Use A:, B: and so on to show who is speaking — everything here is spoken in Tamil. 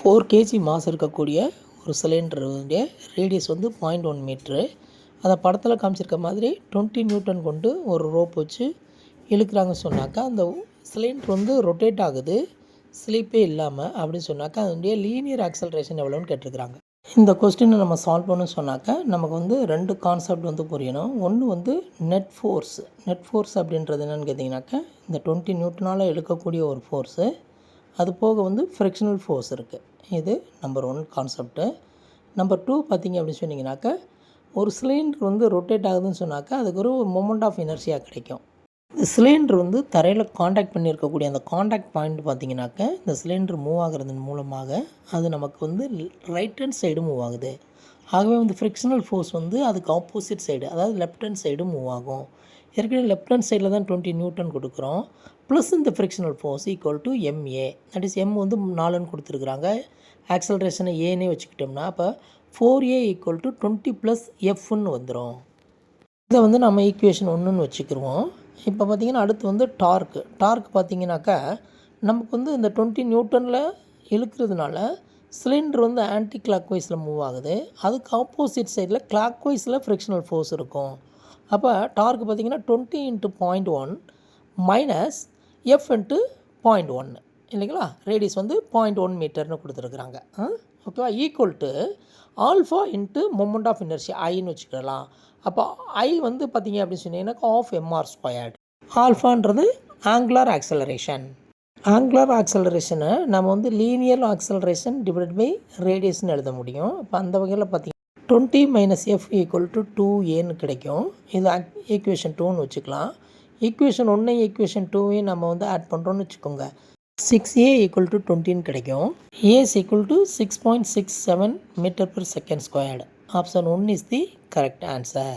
A: 4 kg மாஸ் இருக்கக்கூடிய ஒரு சிலிண்டருடைய ரேடியஸ் வந்து 0.1 மீட்ரு. அதை படத்தில் காமிச்சிருக்க மாதிரி 20 நியூட்டன் கொண்டு ஒரு ரோப் வச்சு இழுக்கிறாங்கன்னு சொன்னாக்கா, அந்த சிலிண்டர் வந்து ரொட்டேட் ஆகுது ஸ்லிப்பே இல்லாமல் அப்படின்னு சொன்னாக்கா, அதனுடைய லீனியர் ஆக்சலரேஷன் எவ்வளோன்னு கேட்டிருக்கிறாங்க. இந்த கொஸ்டினை நம்ம சால்வ் பண்ணணும்னு சொன்னாக்கா, நமக்கு வந்து 2 கான்செப்ட் வந்து புரியணும். ஒன்று வந்து நெட் ஃபோர்ஸ் அப்படின்றது என்னென்னு கேட்டிங்கனாக்கா, இந்த 20 நியூட்டனால் இழுக்கக்கூடிய ஒரு ஃபோர்ஸு, அது போக வந்து ஃப்ரிக்ஷனல் ஃபோர்ஸ் இருக்குது. இது நம்பர் 1 கான்செப்ட்டு. நம்பர் 2 பார்த்திங்க அப்படின்னு சொன்னிங்கனாக்கா, ஒரு சிலிண்டர் வந்து ரொட்டேட் ஆகுதுன்னு சொன்னாக்கா, அதுக்கு ஒரு மொமெண்ட் ஆஃப் இனர்ஷியா கிடைக்கும். இந்த சிலிண்டர் வந்து தரையில் காண்டாக்ட் பண்ணியிருக்கக்கூடிய அந்த காண்டாக்ட் பாயிண்ட் பார்த்திங்கனாக்கா, இந்த சிலிண்டர் மூவ் ஆகிறதன் மூலமாக அது நமக்கு வந்து ரைட் ஹேண்ட் சைடு மூவ் ஆகுது. ஆகவே வந்து ஃப்ரிக்ஷனல் ஃபோர்ஸ் வந்து அதுக்கு ஆப்போசிட் சைடு, அதாவது லெஃப்ட் ஹேண்ட் சைடு மூவ் ஆகும். ஏற்கனவே லெஃப்ட் ஹேண்ட் சைடில் தான் 20 நியூட்டன் கொடுக்குறோம். ப்ளஸ் இந்த frictional force equal to MA. That is M வந்து 4ன்னு கொடுத்துருக்குறாங்க. ஆக்சலரேஷனை ஏன்னே வச்சுக்கிட்டோம்னா, அப்போ 4A ஈக்குவல் டு 20 + Fன்னு வந்துடும். இதை வந்து நம்ம ஈக்குவேஷன் 1ன்னு வச்சுக்கிடுவோம். இப்போ பார்த்திங்கன்னா அடுத்து வந்து டார்க் பார்த்திங்கனாக்கா, நமக்கு வந்து இந்த 20 நியூட்டனில் இழுக்கிறதுனால சிலிண்டர் வந்து ஆன்டி கிளாக் வைஸில் மூவ் ஆகுது. அதுக்கு ஆப்போசிட் சைடில் கிளாக் வைஸில் ஃப்ரிக்ஷனல் ஃபோர்ஸ் இருக்கும். அப்போ டார்க் பார்த்திங்கன்னா 20 × 0.1 மைனஸ் F × 0.1 இல்லைங்களா? ரேடியஸ் வந்து 0.1 மீட்டர்னு கொடுத்துருக்குறாங்க. ஓகேவா? Equal to alpha into moment of inertia ஐன்னு வச்சுக்கலாம். அப்போ ஐ வந்து பார்த்திங்க அப்படின்னு சொன்னீங்கன்னாக்கா ஆஃப் mr². ஆல்ஃபான்றது ஆங்குலர் ஆக்சலரேஷன். ஆங்குலர் ஆக்சலரேஷனை நம்ம வந்து லீனியர் ஆக்சலரேஷன் டிவைட் பை ரேடியஸ்னு எழுத முடியும். இப்போ அந்த வகையில் பார்த்திங்கன்னா 20 - F = 2Aன்னு கிடைக்கும். இது ஈக்குவேஷன் 2ன்னு வச்சுக்கலாம். ஈக்குவேஷன் 1 ஈக்குவேஷன் 2 நம்ம வந்து ஆட் பண்ணுறோன்னு வச்சுக்கோங்க. 6A = 20ன்னு கிடைக்கும். A = 6.67 m/s². Option 1 is the correct answer.